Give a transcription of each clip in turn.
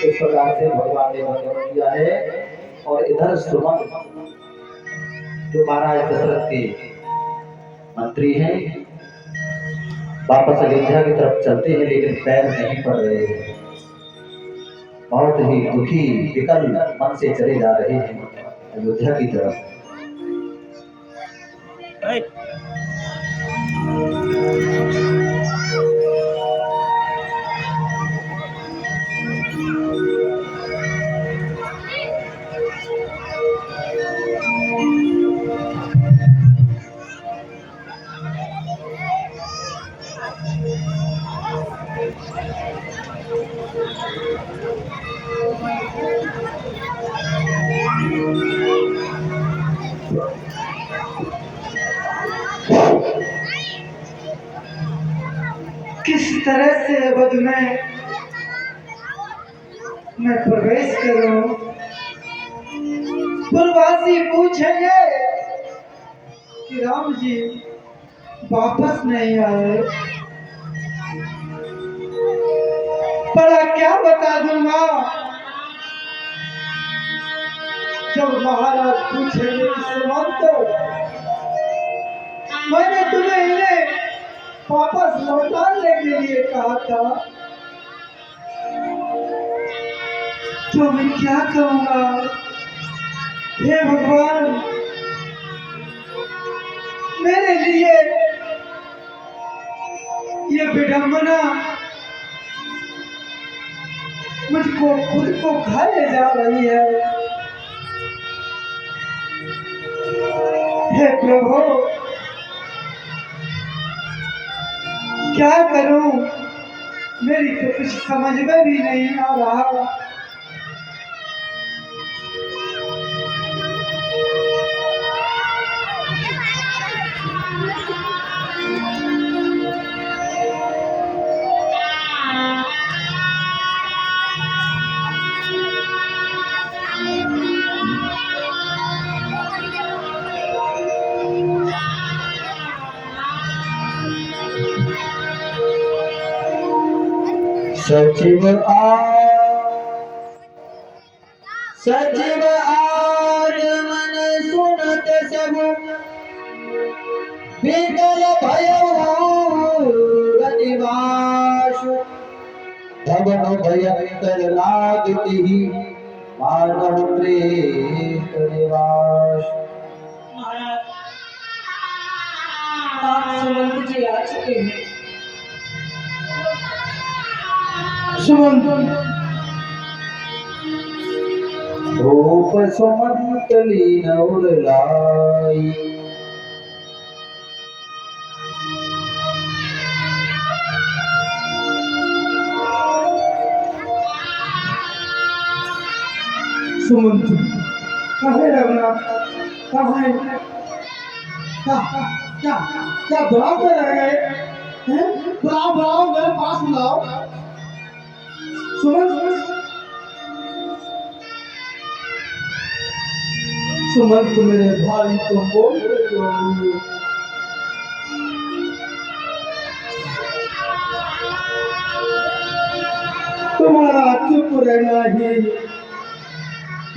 इस प्रकार से भगवान ने वर्णन किया है। और इधर सुमंत जो महाराज दशरथ के मंत्री हैं, वापस अयोध्या की तरफ चलते हैं, लेकिन पैर नहीं पड़ रहे हैं। बहुत ही दुखी विकल मन से चले जा रहे हैं अयोध्या की तरफ। किस तरह से अवध में मैं प्रवेश करूं? पूर्ववासी पूछेंगे कि राम जी वापस नहीं आए, बड़ा क्या बता दूंगा? जब महाराज पूछेंगे कि सुमंत, मैंने तुम्हें इन्हें वापस लौटाने के लिए कहा था, तो मैं क्या कहूँगा? हे भगवान, मेरे लिए ये विडंबना मुझको खुद को खाए जा रही है। हे प्रभु, क्या करूं? मेरी तो कुछ समझ में भी नहीं आ रहा। सचिव आज मन सुनत सब विकल भयो रतिवास। तब भयंकर लागति मानव प्रेत निवास। आप सुमंत जी आ चुके हैं। सुमंत, रूप सुमंत लीन उरलाई। सुमंत, कहे रघुनाथ, कहे क्या क्या बुलाओ कर रह गए हैं? बुलाओ बुलाओ, मेरे पास बुलाओ। सुमंत, सुमंत मेरे भाई को बोल रहे हो। तुम्हारा चुप रहना ही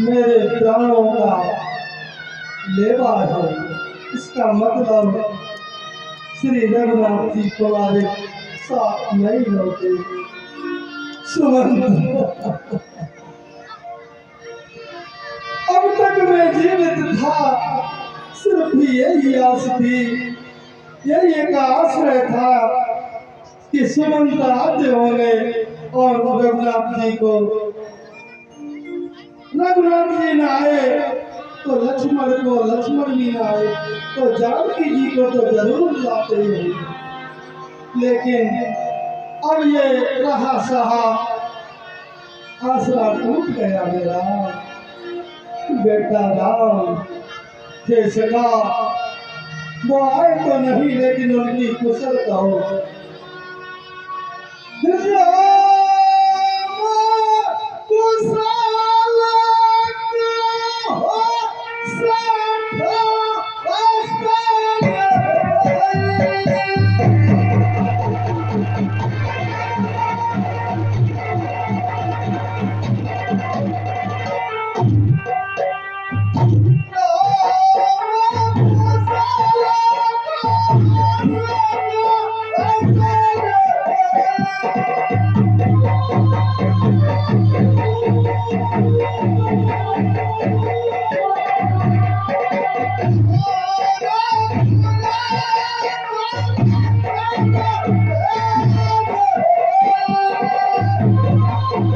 मेरे प्राणों का लेवा है। इसका मतलब श्री रघुनाथ जी तुम्हारे साथ नहीं लौटे। सुमंत, अब तक मैं जीवित था, सिर्फ यही आस थी, यही एक आश्रय था कि सुमंत आद्य होंगे और रघुनाथ जी को, रघुनाथ जी न आए तो लक्ष्मण को, लक्ष्मण जी न आए तो जानकी जी को तो जरूर लाते ही होंगे। लेकिन अब ये रहा सहा, आसरा टूट गया मेरा। बेटा राम थे सका, वो आए तो नहीं, लेकिन उनकी कुशल कहो। ये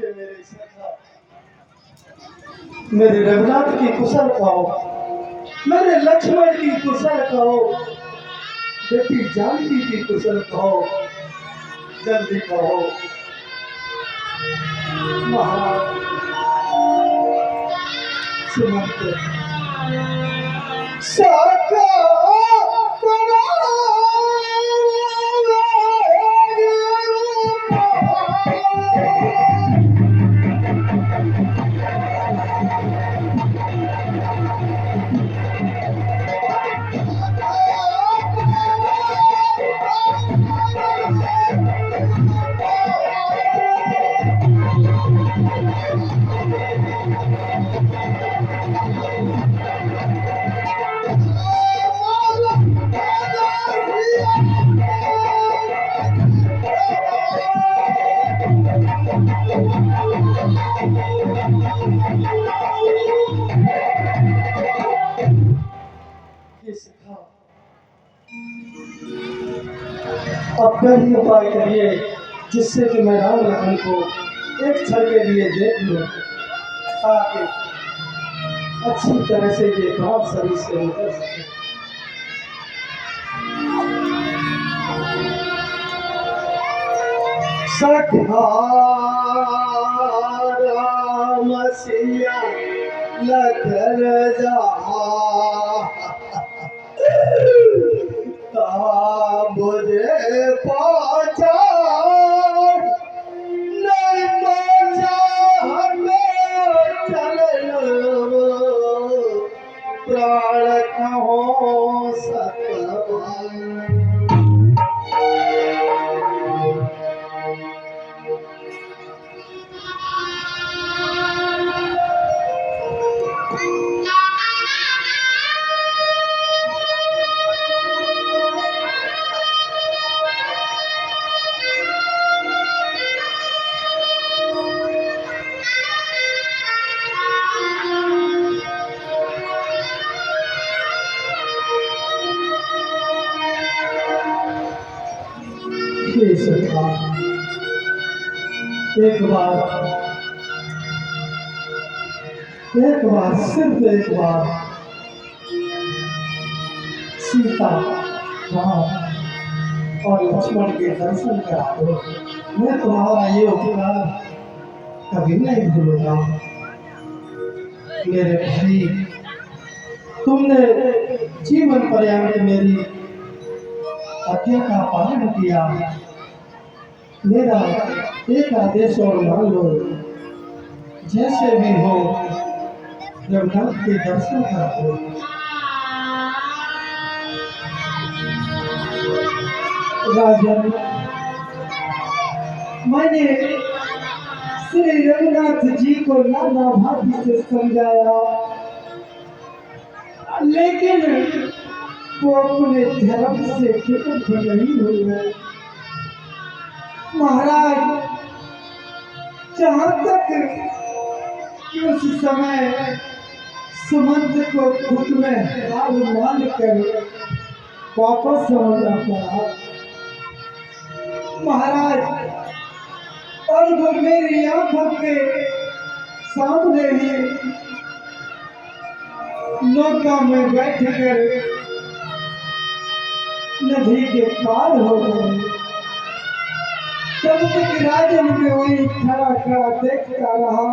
मेरे सखा, मेरे रघुनाथ की कुशल कहो, मेरे लक्ष्मण की कुशल कहो, बेटी जानकी की कुशल कहो, जल्दी कहो। महाराज सुमंत सखा ये सखा, अब कहीं उपाय करिए जिससे कि मैं राम लखन को एक क्षण के लिए देख लूं, ताकि अच्छी तरह से ये प्राण शरीर से निकल सके। सखा राम सिया लखन जा मुझे पहुंचा नहीं पहुंचा चल प्राण कहो सतवा। ये सखा, एक बार सिर्फ एक बार सीता राम और लक्ष्मण के दर्शन करा दो। मैं तुम्हारा ये उपकार कभी नहीं भूलूंगा। मेरे भाई, तुमने जीवन पर्यंत मेरी आज्ञा का पालन किया। मेरा एक आदेश और मान लो, जैसे भी हो रघुनाथ के दर्शन करो। राजन, मैंने श्री रघुनाथ जी को नाना भाभी से समझाया, लेकिन वो अपने धर्म से कृतज्ञ नहीं हुए। महाराज, जहाँ तक कि उस समय सुमंत को खुद में हार मान कर वापस होना पड़ा। महाराज, और वो मेरी आंखों के सामने ही नौका में बैठकर नदी के पार हो गए। तब तक राजन में वही खड़ा खड़ा देखता रहा,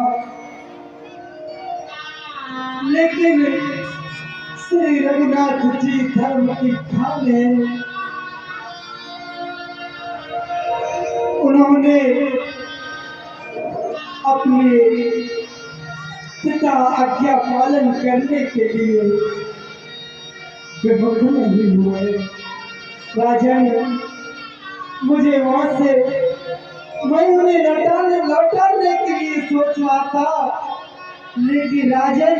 लेकिन श्री रघुनाथ जी धर्म की ठान है। उन्होंने अपने पिता आज्ञा पालन करने के लिए विमुख नहीं हुए। राजन, मुझे वहां से मैं उन्हें लौटाने के लिए सोच रहा था, लेकिन राजन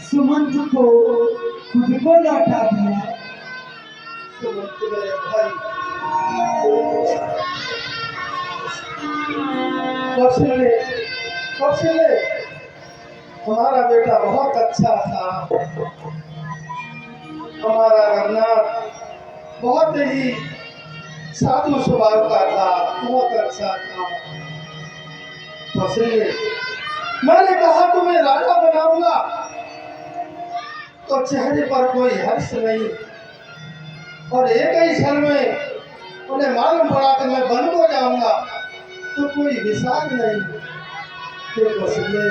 सुमंत को खुद को लौटा दिया। सुमंत मेरे भाई, कौशल्य, तुम्हारा बेटा बहुत अच्छा था। हमारा रघुनाथ बहुत ही साधु स्वभाव का था, बहुत अच्छा था। तो इसलिए मैंने कहा तुम्हें राजा बनाऊंगा, तो चेहरे पर कोई हर्ष नहीं, और एक ही क्षण में उन्हें मालूम पड़ा कि मैं बन को जाऊंगा, तो कोई विषाद नहीं। फिर उसने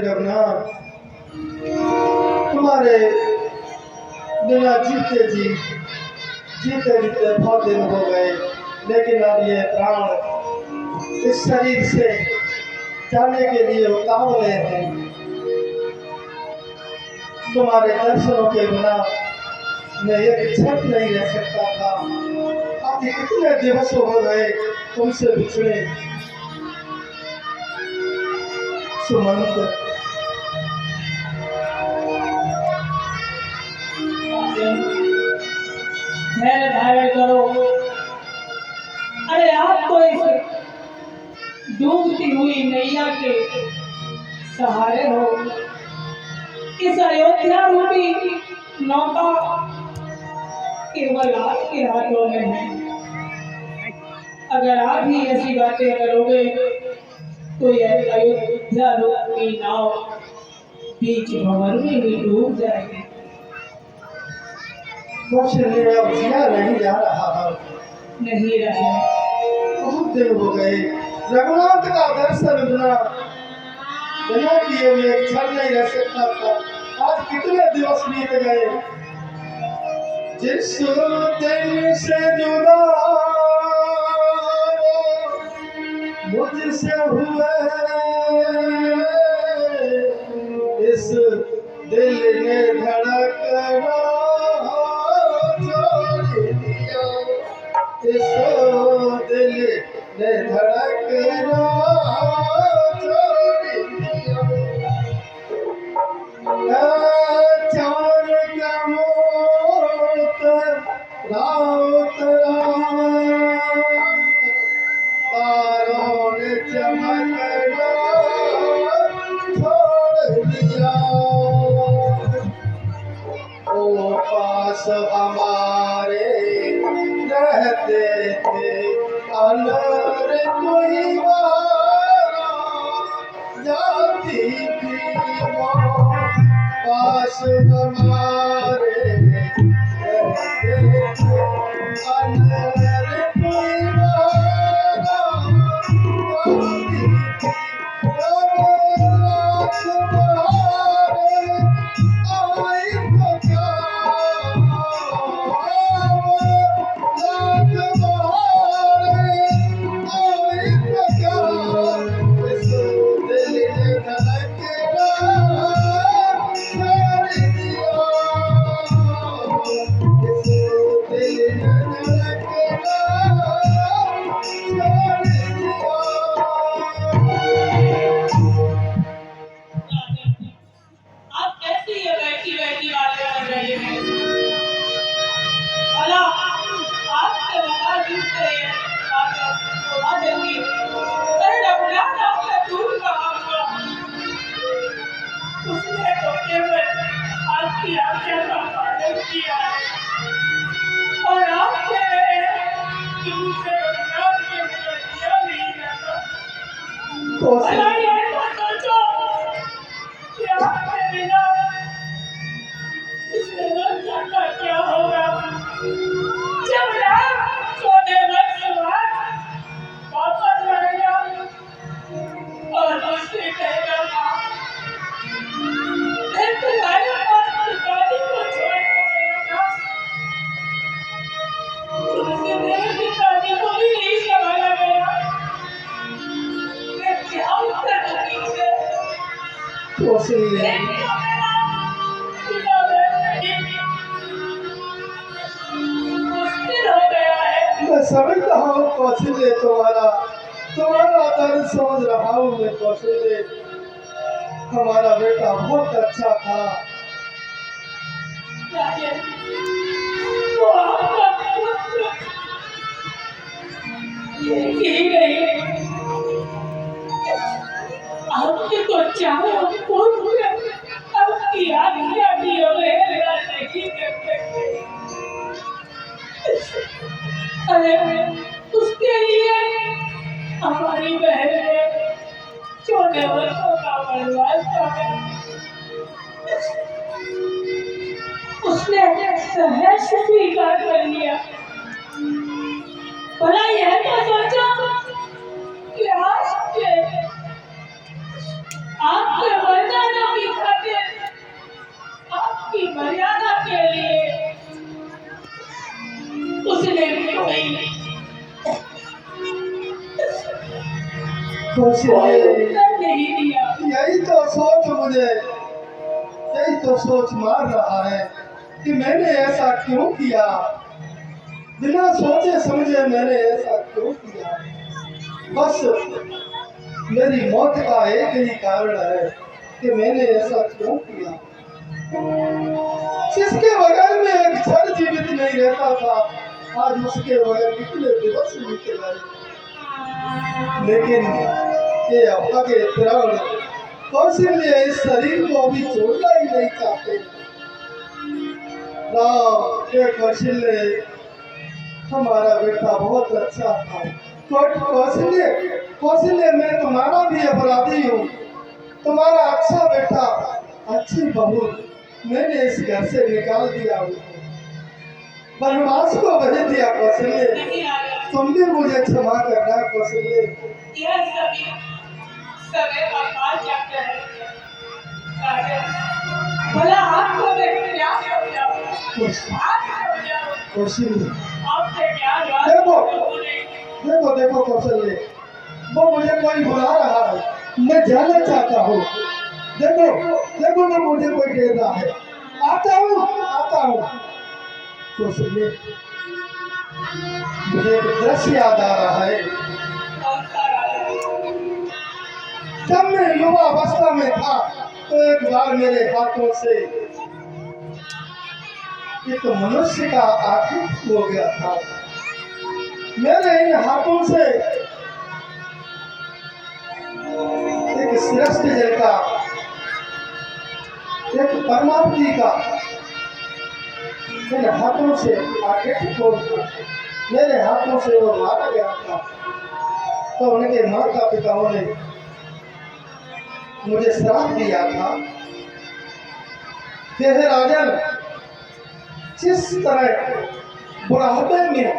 रघुनाथ तुम्हारे बिना जीते जीते बहुत दिन हो गए, लेकिन अब ये प्राण इस शरीर से जाने के लिए उतावले हैं। तुम्हारे दर्शनों के बिना मैं एक क्षण नहीं रह सकता था। आज कितने दिवस हो गए तुमसे बिछड़े। सुमंत धैर्य धारण करो। अरे आप तो इस डूबती हुई नैया के सहारे हो। इस अयोध्या रूपी नौका केवल आपके हाथों में है। अगर आप ही ऐसी बातें करोगे तो यह अयोध्या रूपी नाव बीच भंवर में ही डूब जाएगी। कुछ अब जिया नहीं जा रहा है, नहीं रहा। बहुत दिन हो गए। रघुनाथ का दर्शन बिना किए मैं एक क्षण नहीं रह सकता था। आज कितने दिवस बीत गए। जिस दिन से जुदा मुझसे हुए, इस दिल ने धड़कना इस दिल ने धड़कना छोड़ दिया। चार का मोत रात तारों ने चमकना छोड़ दिया। ओ पास हमारे रहते थे अनर कोई जाती थी वो, पास हमारे रहते थे अनर कोई क्या होगा। कौशल्य मैं समझता हूँ कौशल्य, तुम्हारा दर्द समझ रहा हूँ मैं कौशल्य। हमारा बेटा बहुत अच्छा था। आपके तो चाहे आपकी आज्ञा भी अवहेलना नहीं कर सकते। अरे उसके लिए हमारी बहन ने 14 वर्षों का वनवास काटा। उसने सहर्ष स्वीकार कर लिया। भला यह तो सोचो कि आपके वरदानों की खातिर, आपकी मर्यादा के लिए उसने भी कोई उत्तर नहीं दिया। यही तो सोच मार रहा है कि मैंने ऐसा क्यों किया, बिना सोचे समझे मैंने ऐसा क्यों किया। बस मेरी मौत का एक ही कारण है कि मैंने ऐसा क्यों किया। जिसके बगैर में एक क्षण जीवित नहीं रहता था, आज उसके बगैर कितने दिवस बीत गए। लेकिन ये अभागे प्राण कौशल्य इस शरीर को अभी छोड़ना ही नहीं चाहते। राम, ये कौशल्य हमारा बेटा बहुत अच्छा था। कौशल्य मैं तुम्हारा भी अपराधी हूँ। तुम्हारा अच्छा बेटा, अच्छी बहू मैंने इस घर से निकाल दिया, वनवास को भेज दिया। कौशल्य, तुम भी मुझे क्षमा करना कौशल्य। यह सभी समय बर्बाद जाते हैं। भला आपको मैं क्या समझाऊं? कौशल्य, आपसे क्या बात देखो कौशल्य, वो मुझे कोई बुला रहा है, मैं जाना चाहता हूँ। देखो वो मुझे कोई दे रहा है। आता हूँ। कौशल्य, मुझे एक दृश्य याद आ रहा है। जब मैं युवा अवस्था में था तो एक बार मेरे हाथों से एक मनुष्य का आकृति हो गया था। मेरे इन हाथों से एक श्रेष्ठ जन का, एक परमार्थी का इन हाथों से आकृति हो, मेरे हाथों से वो मारा गया था। तो उनके माता पिताओं ने मुझे श्राप दिया था कि हे राजन, जिस तरह बुढ़ापे में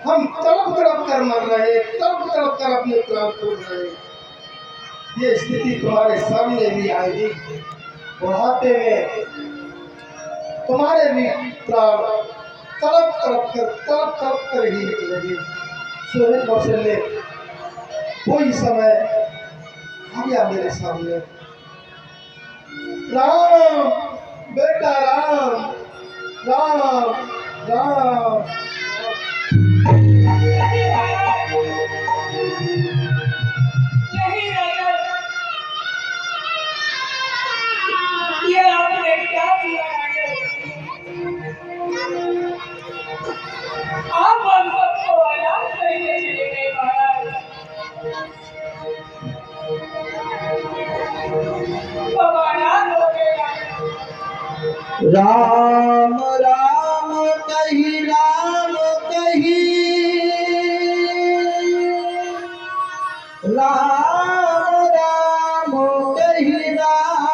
हम तड़प कर मर रहे, तड़प कर अपने प्राण छोड़ रहे, ये स्थिति तुम्हारे सामने भी आएगी। बुढ़ापे में तुम्हारे भी प्राण तड़प कर ही निकलेंगे। सोहे कौशल्य, कोई समय आ गया मेरे सामने। राम, बेटा राम, राम राम। ये आपने क्या किया? आप हम सबको आजाद करके चले गए महाराज। अब आजाद हो गए। राम राम कही, राम कही, राम राम कही राम।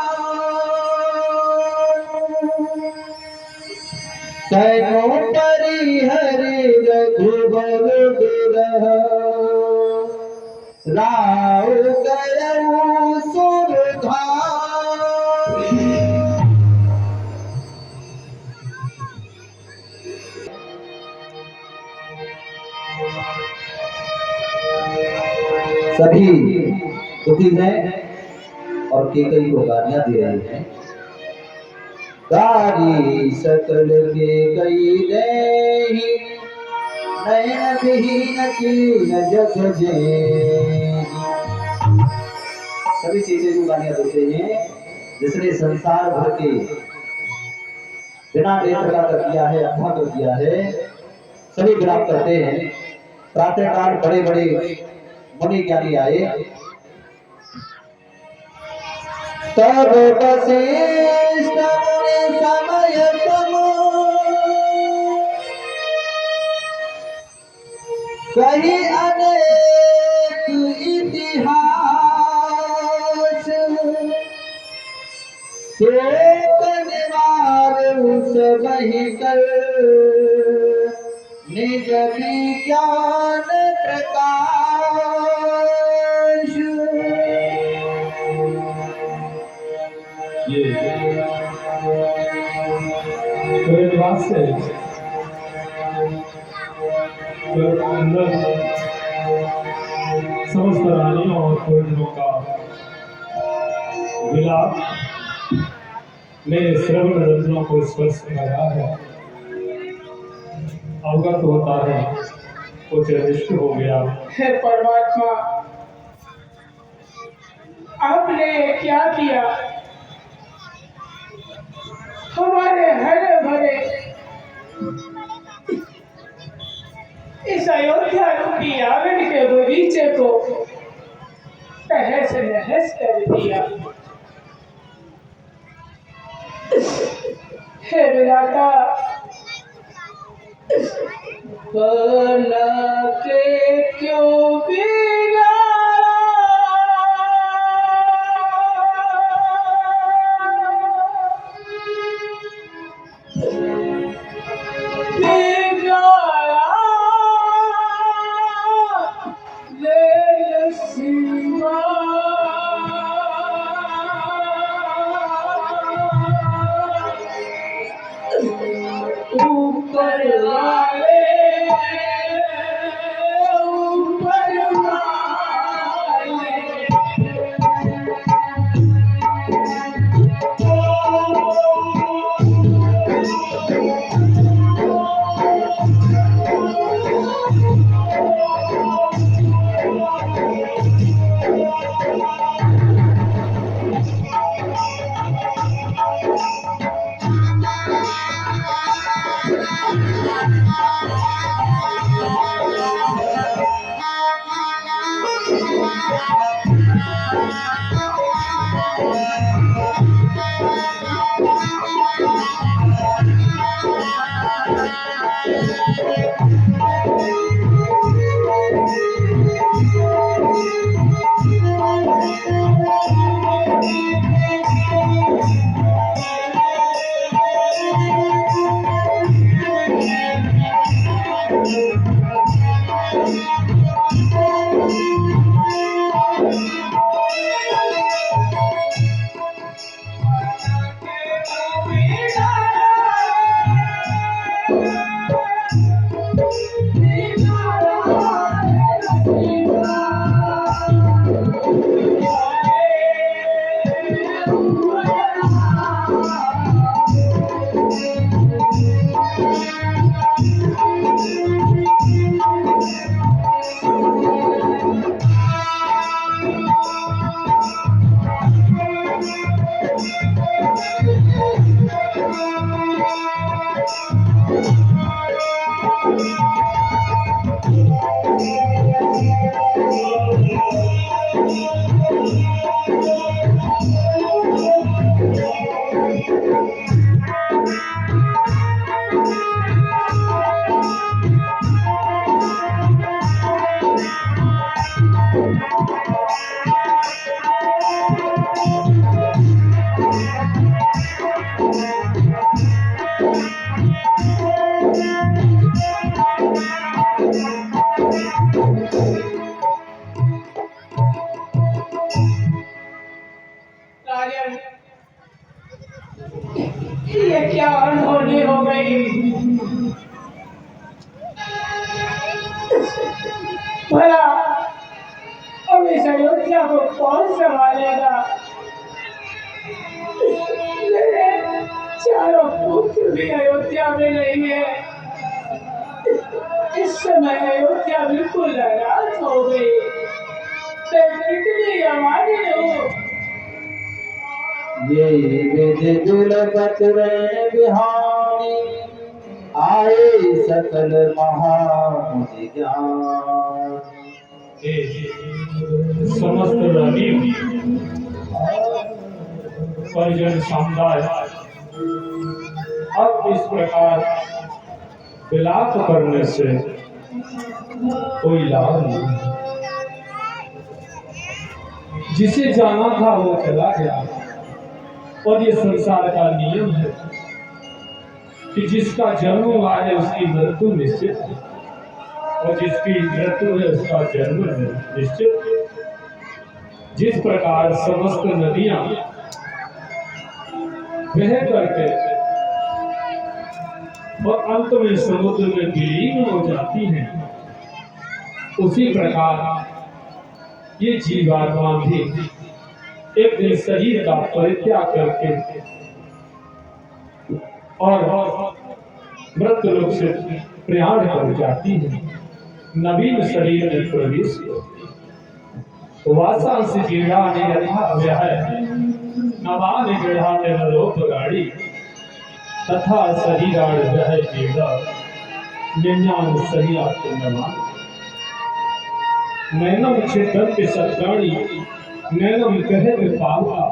कैनो परिहरि रघुबर बिरह, राव गयऊ सुरधाम। सभी दुखी हैं और कैकई को गालियां दे रही हैं। गारी सकल कैकई देहि नयन विहीन कीन जग जेहि। सभी चीजें को गालियां देते हैं जिसने संसार भर के बिना नेत्र का कर दिया है, अंधा कर दिया है। सभी विलाप करते हैं। प्रातःकाल बड़े बड़े मुनि ज्ञानी आए, तब वशिष्ठ मुनि समय सम कही अनेक इतिहास, शोक निवार वही कर निज विज्ञान प्रकाश। ये वेदव्यास से अंदर समस्त रानियों और प्रयोजनों का विलाप मेरे श्रवण रंजनों को स्पर्श कर रहा है। अवगत होता है कुछ अनिष्ट हो गया। हे परमात्मा, आपने क्या किया? हमारे हरे भरे इस अयोध्या रूपी आंगन के बगीचे को तहस नहस कर दिया। हे विधाता, बना के क्यों बिगाड़ा? ऊपर वाले राजन, ये क्या अनहोनी हो गई? भला अब इस अयोध्या को कौन संभालेगा? चारों पुत्र भी अयोध्या में नहीं है। इस समय अयोध्या बिल्कुल नाराज हो गई। मैं कितनी अमानी हूँ। ये विधि दुलपत रण बिहारी, आए सकल महामुनि ज्ञान। हे समस्त रानी परिजन समुदाय, अब इस प्रकार विलाप करने से कोई लाभ नहीं। जिसे जाना था वो चला गया, और ये संसार का नियम है कि जिसका जन्म हुआ है उसकी मृत्यु निश्चित है, और जिसकी मृत्यु है उसका जन्म है निश्चित। जिस प्रकार समस्त नदियां बह करके और अंत में समुद्र में विलीन हो जाती हैं, उसी प्रकार ये जीवात्मा भी एक दिन शरीर का परित्याग करके और मृत्यु लोक से प्रयाण कर जाती है, नवीन शरीर में प्रवेश करती। वासांस जीर्णानि यथा व्यय नवानि गृहाणि नरोपगाड़ी, तथा शरीराण व्यय जीर्णा निन्यान शरीरात्मनवान्। नैनम छिद्यन्ति शस्त्राणि नैनम दहति पावका,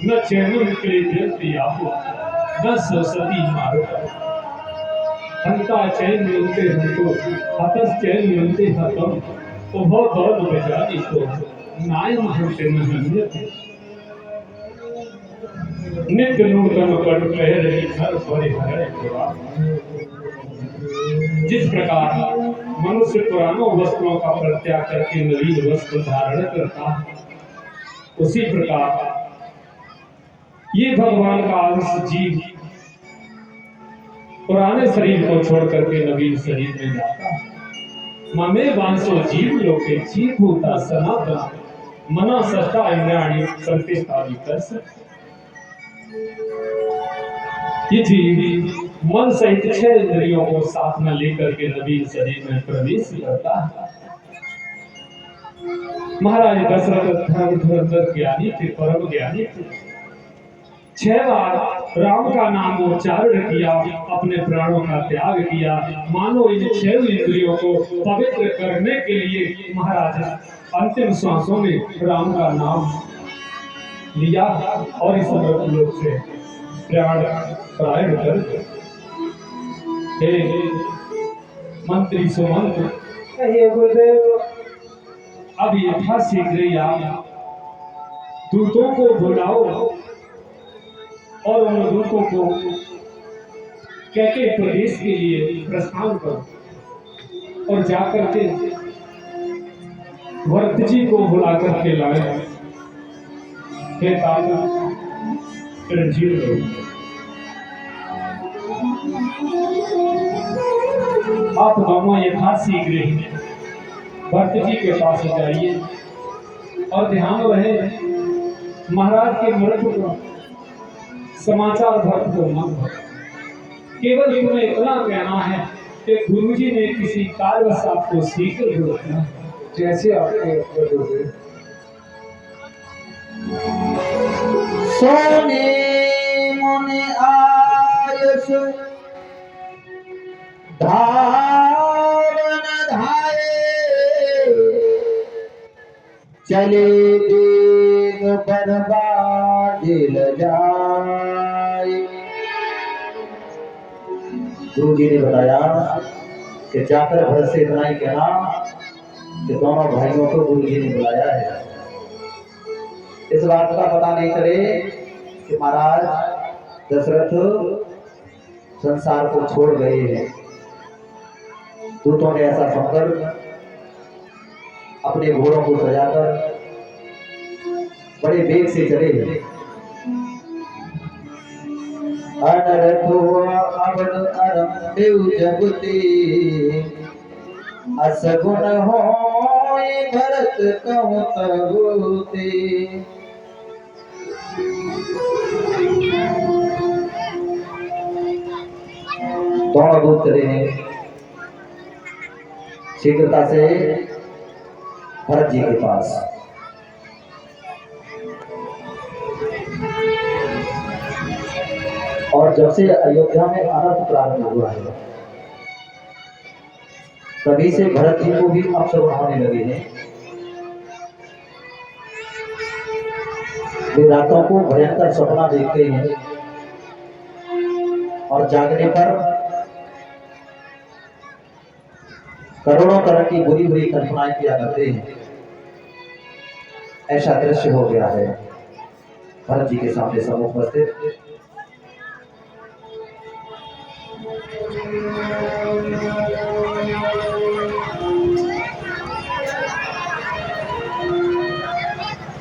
न चैनम क्लेदयन्ति आपो न सरस्वती मारुता। हंता चैन मिलते हंतो हतस चैन मिलते हतम, उभो दौड़ बेजारी को नायम हमसे न हन्यते। नित्य नूतन कट कह रही घर परिहर पुराण। जिस प्रकार मनुष्य पुरानों वस्त्रों का परित्याग करके नवीन वस्त्र धारण करता है, उसी प्रकार ये भगवान का अंश जीव पुराने शरीर को छोड़ करके नवीन शरीर में जाता है। ममे वांसो जीव लोके जीव भूता सनातन, मना सष्टा इंद्रियाणि संतिष्ठानि कर्ष। ये जीव मन सहित 6 इंद्रियों को साथ में लेकर के नवीन शरीर में प्रवेश करता है। महाराज दशरथ धर्म ज्ञानी थे, परम ज्ञानी थे। 6 बार राम का नाम उच्चारण किया, अपने प्राणों का त्याग किया, मानो इन 6 इंद्रियों को पवित्र करने के लिए महाराज अंतिम सांसों में राम का नाम लिया और इस लोक से प्राण प्राण कर। हे मंत्री सुमंत, कहिए गुरुदेव। अब यथाशीघ्र आप दूतों को बुलाओ और उन दूतों को कैके प्रदेश के लिए प्रस्थान करो और जाकर के भरत जी को बुला करके लाए। हे ताऊ चिरंजीव लोग, आप दोनों यथाशीघ्र ही भरत जी के पास जाइए और ध्यान रहे महाराज के मृत्यु का समाचार भरत को मत दो। केवल तुम्हें इतना कहना है कि गुरुजी ने किसी कारणवश आपको शीघ्र बुलाया, जैसे आपके गुरुदेव। सोने मुनि आयस धावन धाये, चले देग बर्बादिल जाए। गुरु जी ने बताया कि जाकर भर से इतना ही कहना कि दोनों भाइयों को गुरु जी ने बुलाया है। इस बात का पता नहीं चले कि महाराज दशरथ संसार को छोड़ गए हैं। दूतों ने ऐसा समझकर अपने घोड़ों को सजाकर बड़े वेग से चले। अनरथ हुआ अवध अरंभेउ जगते, असगुन होय भरत कहूँ तबुते। दोनों दूत चले हैं शीघ्रता से भरत जी के पास। और जब से अयोध्या में अनर्थ प्रारंभ हुआ है तभी से भरत जी को भी अपशकुन होने लगे हैं। वे रातों को भयंकर सपना देखते हैं और जागने पर करोड़ों तरह की बुरी बुरी कल्पनाएं किया करते हैं। ऐसा दृश्य हो गया है भरत जी के सामने सम्मुख उपस्थित।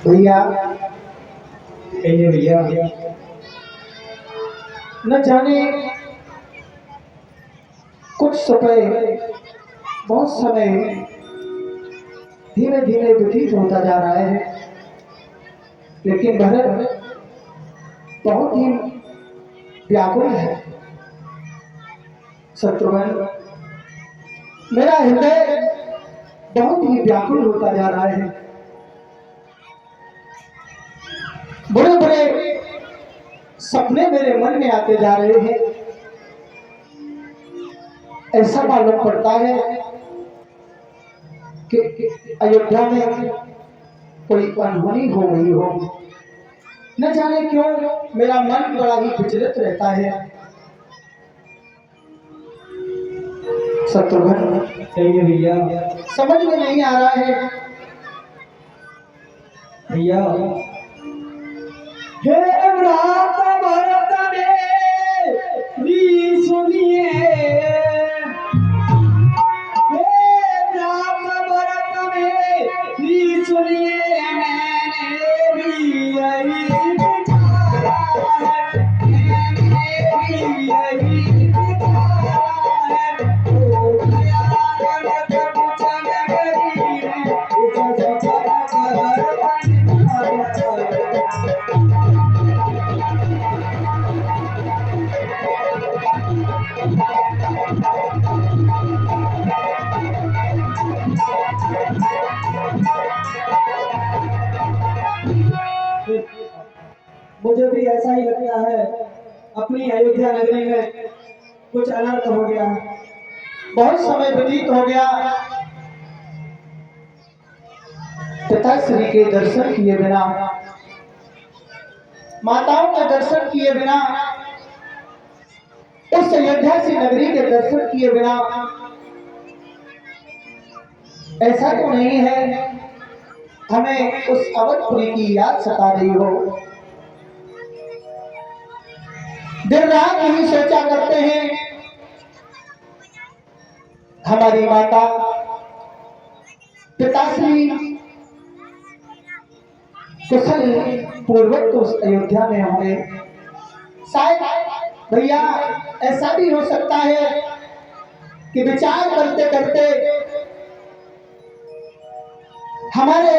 भैया भैया न जाने कुछ बहुत समय धीमे धीमे व्यतीत होता जा रहा है, लेकिन भरत बहुत ही व्याकुल है। शत्रुघ्न, मेरा हृदय बहुत ही व्याकुल होता जा रहा है। बड़े बड़े सपने मेरे मन में आते जा रहे हैं। ऐसा मालूम पड़ता है कि अयोध्या में कोई अनहोनी हो गई हो। न जाने क्यों मेरा मन बड़ा ही विचलित रहता है। शत्रुघ्न भैया, समझ में नहीं आ रहा है भैया। हे रात भरत मेरी सुनिए, हे रात भरत मेरी सुनिए, मैंने भी यही बिताया है, मैंने भी यही बिताया है। ओ भैया भरत पूछन गरी में, उस मुझे भी ऐसा ही लगता है। अपनी अयोध्या नगरी में कुछ अनर्थ हो गया है। बहुत समय व्यतीत हो गया, पिताश्री के दर्शन किए बिना, माताओं के दर्शन किए बिना, उस अयोध्या सी नगरी के दर्शन किए बिना ऐसा तो नहीं है हमें उस अवधपुरी की याद सता रही हो। दिन रात यही सोचा करते हैं हमारी माता पिताश्री कुशल पूर्वक तो उस अयोध्या में होंगे। शायद भैया ऐसा भी हो सकता है कि विचार करते करते हमारे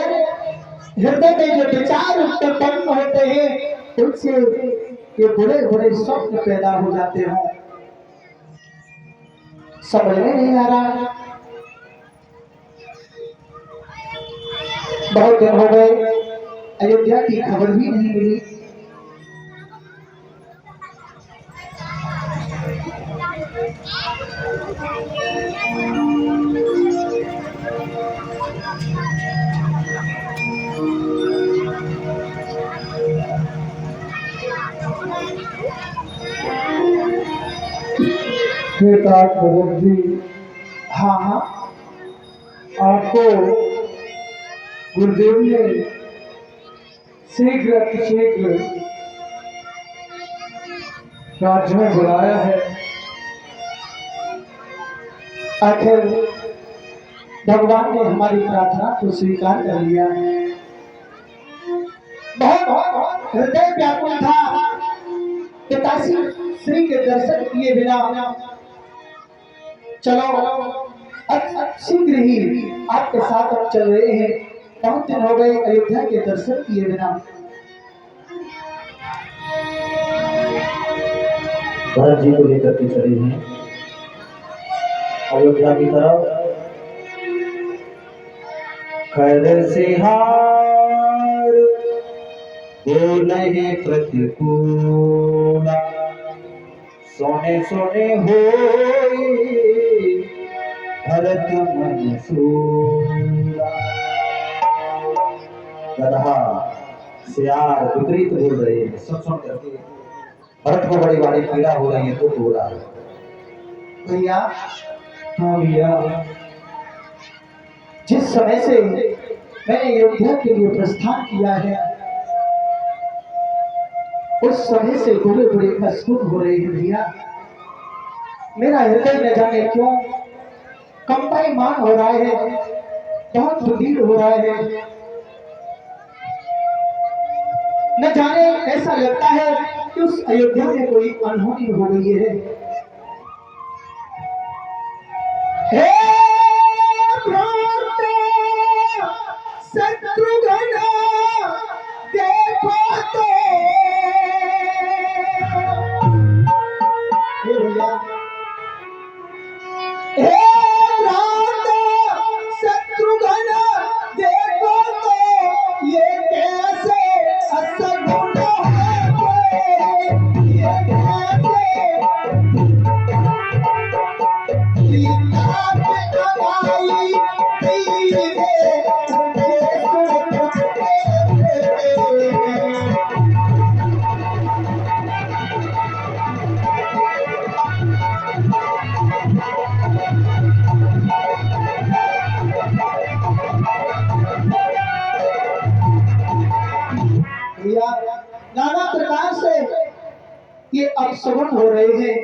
हृदय में जो विचार उत्पन्न होते हैं उनसे ये बड़े बड़े स्वप्न पैदा हो जाते हों। समझ में नहीं आ रहा। बहुत दिन हो गए, अयोध्या की खबर भी नहीं मिली। जी, हाँ हाँ, आपको गुरुदेव ने शीघ्र राज्य में बुलाया है। आखिर भगवान ने हमारी प्रार्थना को स्वीकार कर लिया है। बहुत हृदय व्याकुल था। पिताश्री के दर्शन किए बिना चलो शीघ्र ही आपके साथ अब चल रहे हैं। बहुत दिन हो गए अयोध्या के दर्शन किए बिना। भरत जी को लेकर के चले हैं अयोध्या की तरफ। खैर से हार बोले प्रतिकूला, सोने सोने होई भरत मन सूला। गधा सियार विपरीत बोल रहे हैं, सुन सुन करके भरत को बड़ी बड़ी पीड़ा हो रही है, दुख हो रहा है। भैया, हाँ भैया, जिस समय से मैंने अयोध्या के लिए प्रस्थान किया है, उस समय से बुरे बुरे अशुभ हो रहे हैं भैया। मेरा हृदय न जाने क्यों कंपायमान हो रहा है, बहुत दुखी हो रहा है। न जाने ऐसा लगता है कि उस अयोध्या में कोई अनहोनी हो गई है। हे भ्राता शत्रुघ्न, देखो तो। हे भैया, हे भ्राता शत्रुघ्न, देखो तो ये कैसे असगुन है, ये कैसे सीता पे लगाई तीर है, ये भैया, नाना प्रकार से ये अपशगुन हो रहे हैं।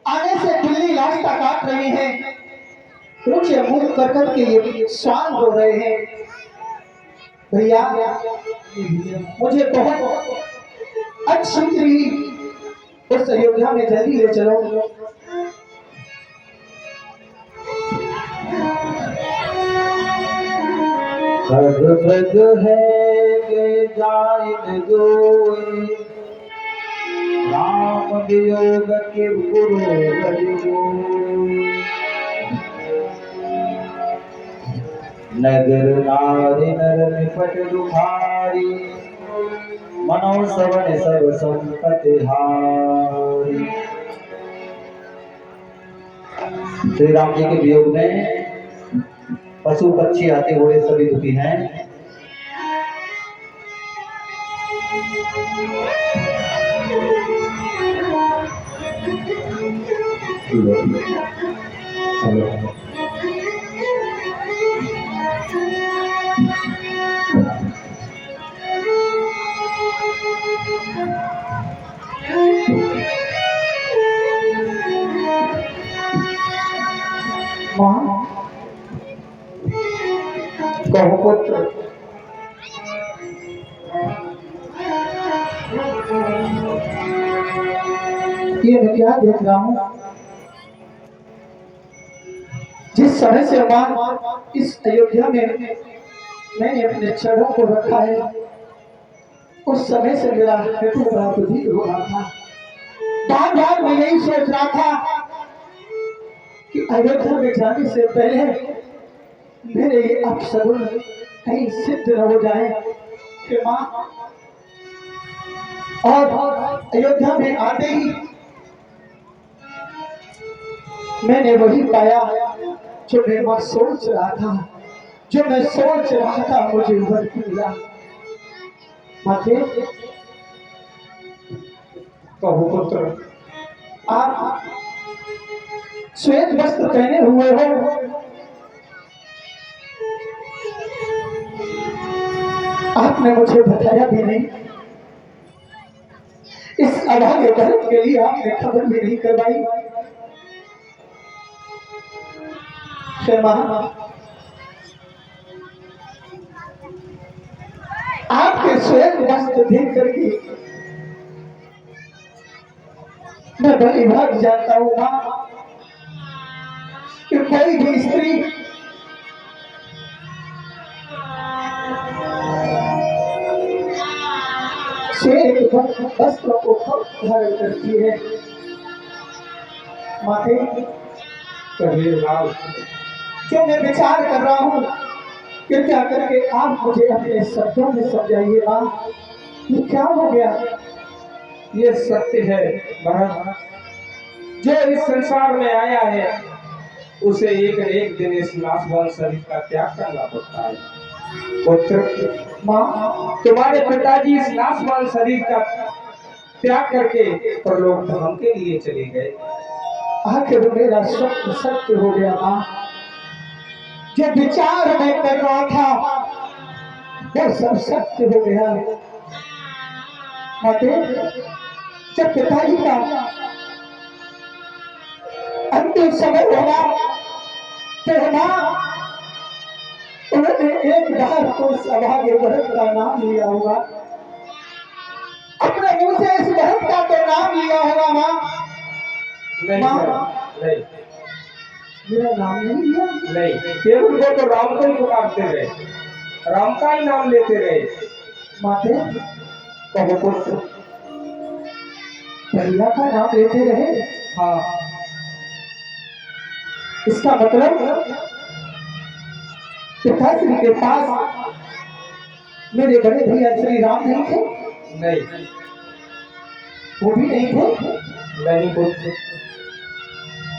आगे से बिल्ली रास्ता काट रही है, ऊंचे मुंह कर करके ये स्वान हो रहे हैं। भैया, मुझे बहुत अच्छी रही, उस अयोध्या में जल्दी ले चलो। खग खग है गे जाइन जोई, राम वियोग के गुरु गयो। नगर नारी नर निपट दुखारी, मनो सवन सब संपत्ति हारी। श्री राम जी के वियोग में पशु पक्षी आते हुए सभी दुखी हैं। मां, कहो पुत्र, ये मैं क्या देख रहा हूं? जिस समय से मां इस अयोध्या में मैंने अपने चरणों को रखा है, उस समय से मेरा हृदय बड़ा दुखी हो रहा था। बार बार मैं यही सोच रहा था कि अयोध्या में जाने से पहले मेरे ये अपशगुन कहीं सिद्ध न हो जाए कि मां। और अयोध्या में आते ही मैंने वही पाया जो मैं सोच रहा था, जो मैं सोच रहा था मुझे वही मिला। माते, कहो पुत्र, आप श्वेत वस्त्र पहने हुए हो, आपने मुझे बताया भी नहीं। इस अभागे भरत के लिए आपने खबर भी नहीं करवाई। आपके श्वेत वस्त्र देख करके मैं भली भाग जानता हूं मां कि कोई भी स्त्री श्वेत वस्त्रों को कब धारण करती है। माते, कहे राम। जो मैं विचार कर रहा हूँ, कृपया करके आप मुझे अपने शब्दों में समझाइए माँ, ये क्या हो गया? ये सत्य है भरत, जो इस संसार में आया है उसे एक न एक दिन इस नाशवान शरीर का त्याग करना पड़ता है। पुत्र, माँ, तुम्हारे पिताजी इस नाशवान शरीर का त्याग करके परलोक धाम के लिए चले गए। आखिर मेरा स्वप्न सत्य हो गया माँ। जो विचार मैं कर रहा था वो सब सत्य हो गया। माते, जब पिताजी का अंतिम समय होगा तो माँ, उन्होंने एक बार तो सौभाग्य भरत का नाम लिया होगा, अपने मुंह से इस भरत का तो नाम लिया होगा माँ। नहीं नहीं, मेरा नाम नहीं लिया? नहीं, केवल वो तो राम को ही पुकारते रहे, राम का ही नाम लेते रहे। माते, कहो पुत्र, भैया का नाम लेते रहे? हाँ, इसका मतलब पिताश्री के पास मेरे बड़े भैया श्री राम नहीं थे? नहीं वो भी नहीं थे? नहीं पुत्र,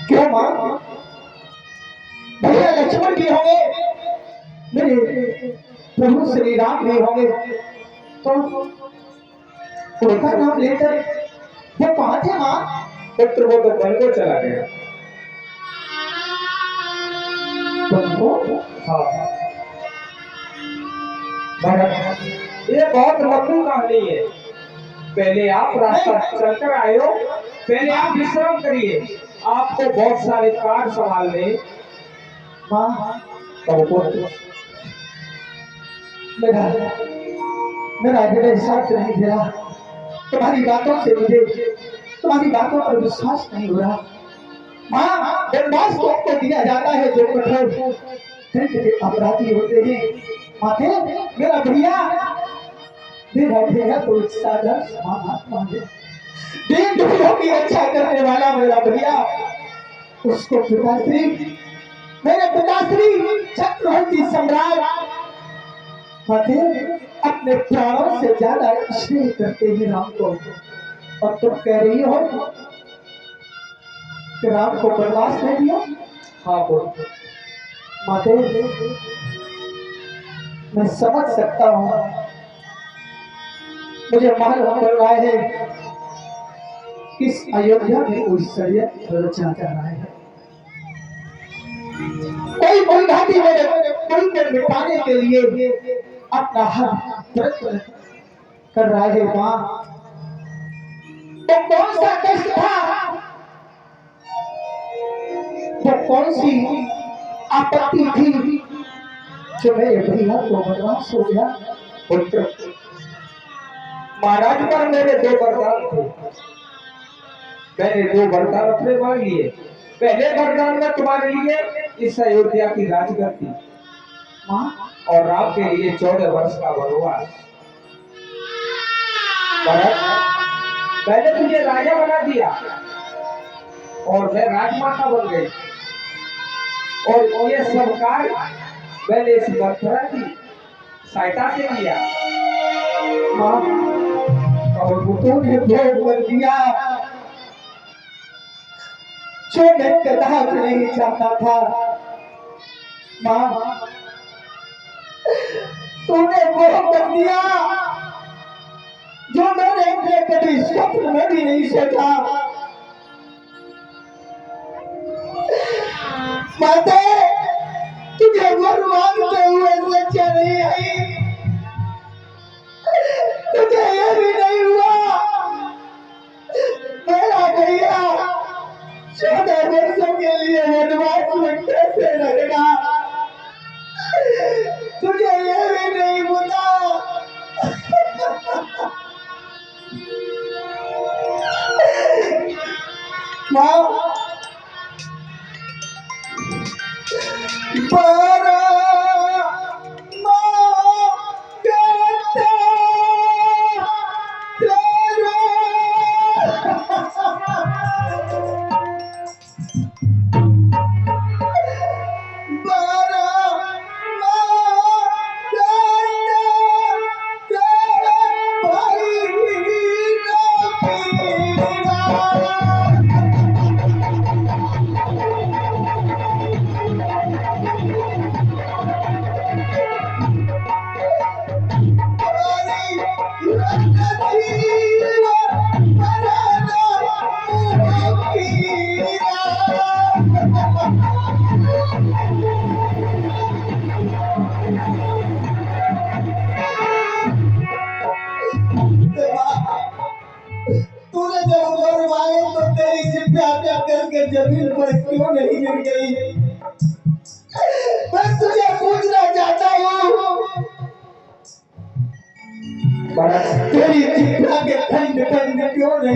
क्यों माँ? भैया लक्ष्मण भी होंगे, मेरे प्रभु श्री राम भी होंगे, तो उनका नाम लेकर वो कहाँ थे माँ? पुत्र वो तो वन को चला गया। बंधु, हाँ भरत, ये बहुत लंबी कहानी है। पहले आप रास्ता चलकर आए हो, पहले आप विश्राम करिए, आपको बहुत सारे कार्य संभालने। माँ, कहो पुत्र, मेरा मेरा हृदय साथ नहीं दे रहा। तुम्हारी बातों से मुझे तुम्हारी बातों पर विश्वास नहीं हो रहा। माँ, वनवास तो आपको दिया जाता है जो कठोर दंड के अपराधी होते हैं। माते, मेरा भैया तो एक साधारण महात्मा है, दीन दुखियों की रक्षा करने वाला मेरा भैया, उसको पिताश्री, मेरे पिताश्री चक्रवर्ती सम्राट माते अपने प्राणों से ज्यादा स्नेह करते हैं राम को, और तुम कह रही हो कि राम को वनवास दे दिया? हाँ पुत्र, माते, मैं समझ सकता हूँ, मुझे मालूम पड़ रहा है इस अयोध्या में कोई षड्यंत्र रचा जा रहा है। कोई कोई घाटी मेरे कुल को मिटाने के लिए अपना हर प्रयत्न कर रहा है। माँ, तो कौन सा कष्ट था, वो कौन सी आपत्ति थी जो मेरे भैया को वनवास हो गया? पुत्र, महाराज पर मेरे दो वरदान थे, मैंने दो वरदान अपने मांग लिए। पहले वरदान में तुम्हारे लिए इस अयोध्या की राजगद्दी, माँ, और राम के लिए 14 वर्ष का वनवास। भरत, मैंने तुझे राजा बना दिया और मैं राजमाता बन गई, और ये सब कार्य मैंने इस मथुरा की सहायता से किया। माँ, और तूने भोग कर दिया जो मैं कदाच नहीं चाहता था। माँ, तूने भोग कर दिया जो मैंने अपने कभी स्वप्न में भी नहीं सोचा। माते, तुझे वर मांगते हुए लज्जा नहीं आई, तुझे ये भी नहीं हुआ मेरा भैया 14 वर्षों के लिए वनवास में कैसे रहेगा, तुझे ये भी नहीं बोला। माँ, तूने जब मरवाए तो तेरी से प्यार करके जमीन पर क्यों नहीं गिर गई? मैं तुझे पूछना चाहता हूँ, तेरी चिट्ठा के खंड खंड क्यों नहीं